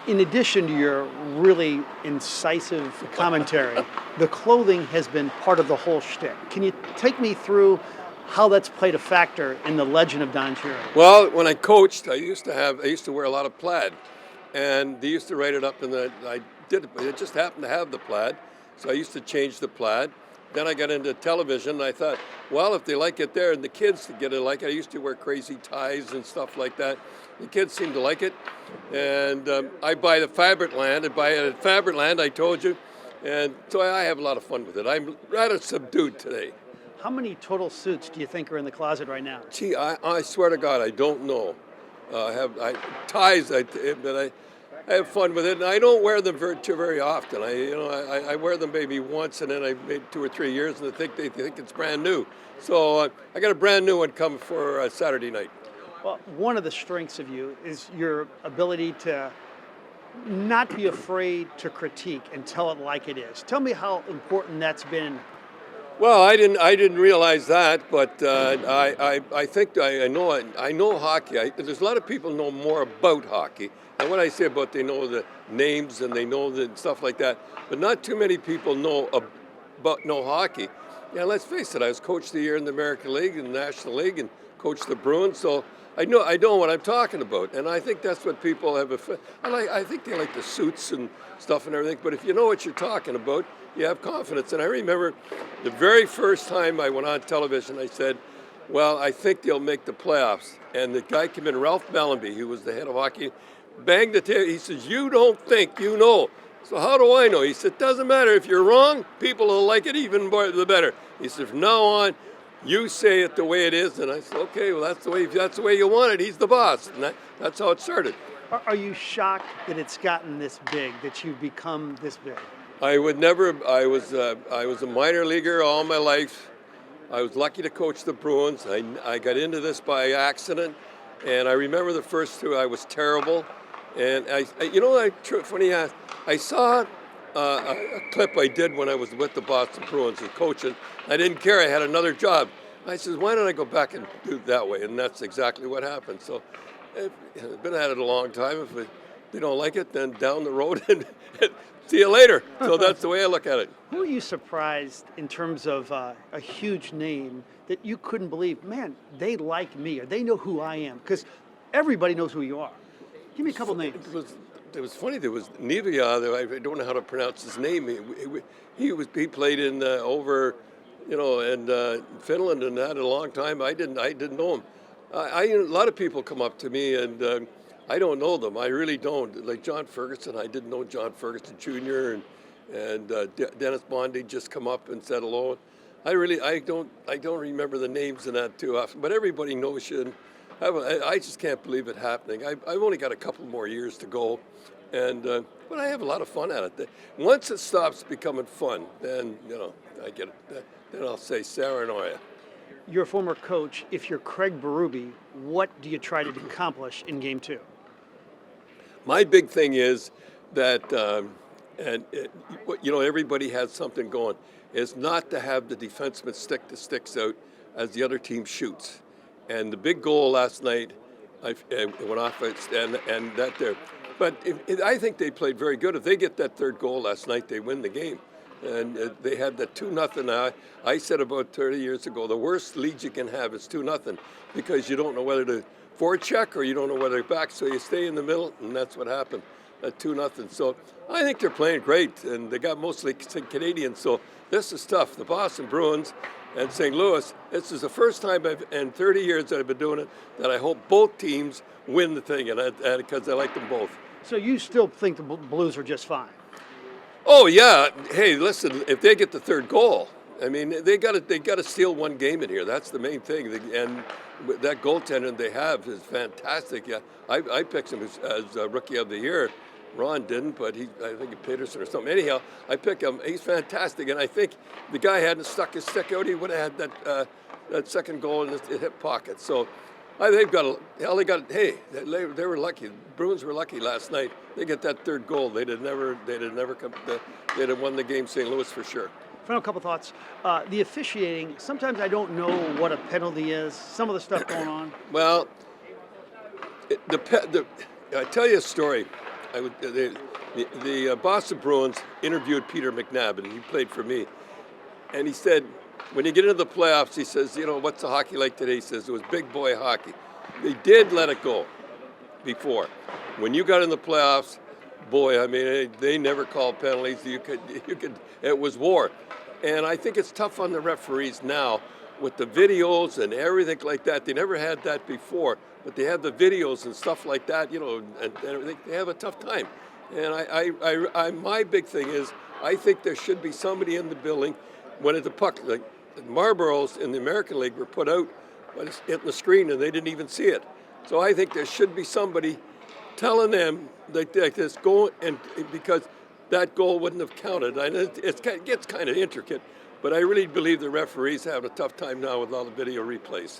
In addition to your really incisive commentary, the clothing has been part of the whole shtick. Can you take me through how that's played a factor in the legend of Don Cherry? Well, when I coached, I used to wear a lot of plaid, and they used to write it up in the. I did it, but it just happened to have the plaid, so I used to change the plaid. Then I got into television, and I thought, well, if they like it there, and the kids get it like it, I used to wear crazy ties and stuff like that. The kids seem to like it, and I buy the Fabricland. I buy it at Fabricland, I told you, and so I have a lot of fun with it. I'm rather subdued today. How many total suits do you think are in the closet right now? Gee, I swear to God, I don't know. Ties, but I have fun with it, and I don't wear them very often. I wear them maybe once, and then I made 2 or 3 years, and they think it's brand new. So I got a brand new one coming for Saturday night. Well, one of the strengths of you is your ability to not be afraid to critique and tell it like it is. Tell me how important that's been. Well, I didn't realize that, but I think I know hockey. There's a lot of people know more about hockey, and when I say about, they know the names and they know the stuff like that, but not too many people know hockey. Yeah, let's face it. I was coach of the year in the American League and the National League, and coached the Bruins, so I know what I'm talking about, and I think that's what people have. I think they like the suits and stuff and everything, but if you know what you're talking about, you have confidence. And I remember the very first time I went on television, I said, well, I think they'll make the playoffs. And the guy came in, Ralph Mellenby, who was the head of hockey, banged the table. He says, you don't think, you know. So how do I know? He said, doesn't matter. If you're wrong, people will like it even more, the better. He said, from now on, you say it the way it is. And I said, okay, well, that's the way you want it. He's the boss. And that's how it started. Are you shocked that it's gotten this big, that you've become this big? I would never. I was a minor leaguer all my life. I was lucky to coach the Bruins. I got into this by accident, and I remember the first two. I was terrible, and funny. I saw a clip I did when I was with the Boston Bruins and coaching. I didn't care. I had another job. I said, why don't I go back and do it that way? And that's exactly what happened. So I've been at it a long time. If they don't like it, then down the road and see you later. So that's the way I look at it. Who are you surprised in terms of a huge name that you couldn't believe, man, they like me or they know who I am? Because everybody knows who you are. Give me a couple names. It was funny. There was Nivia. I don't know how to pronounce his name. He played in in Finland and had a long time. I didn't know him. A lot of people come up to me and I don't know them. I really don't. Like John Ferguson, I didn't know John Ferguson Jr. and Dennis Bondi just come up and said hello. I don't remember the names in that too often. But everybody knows you. And I just can't believe it happening. I've only got a couple more years to go, and but I have a lot of fun at it. Once it stops becoming fun, then I get it. Then I'll say Saranoia. You're a former coach. If you're Craig Berube, what do you try to accomplish in Game 2? My big thing is that, everybody has something going, is not to have the defenseman stick the sticks out as the other team shoots. And the big goal last night, I went off and that there. But I think they played very good. If they get that third goal last night, they win the game. And they had that 2-0. I said about 30 years ago, the worst lead you can have is 2-0 because you don't know whether to forecheck or you don't know whether to back, so you stay in the middle, and that's what happened at 2-0. So I think they're playing great, and they got mostly Canadians, so this is tough. The Boston Bruins and St. Louis, this is the first time in 30 years that I've been doing it that I hope both teams win the thing, and because I like them both. So you still think the Blues are just fine? Oh yeah. Hey, listen. If they get the third goal, I mean, they got to steal one game in here. That's the main thing. And that goaltender they have is fantastic. Yeah, I picked him as rookie of the year. Ron didn't, but I think Peterson or something. Anyhow, I picked him. He's fantastic, and I think the guy hadn't stuck his stick out, he would have had that second goal in his hip pocket. So they were lucky. The Bruins were lucky last night. They get that third goal. They'd have won the game, St. Louis for sure. Final couple thoughts. The officiating, sometimes I don't know what a penalty is, some of the stuff going on. Well, I tell you a story. The Boston Bruins interviewed Peter McNabb, and he played for me. And he said, when you get into the playoffs, he says, what's the hockey like today? He says, it was big boy hockey. They did let it go before. When you got in the playoffs, boy, I mean, they never called penalties. It was war. And I think it's tough on the referees now with the videos and everything like that. They never had that before, but they have the videos and stuff like that, and everything. They have a tough time. And my big thing is, I think there should be somebody in the building when the puck, like Marlboros in the American League were put out, but it's hitting the screen and they didn't even see it. So I think there should be somebody telling them that this goal, and because that goal wouldn't have counted. It gets kind of intricate, but I really believe the referees have a tough time now with all the video replays.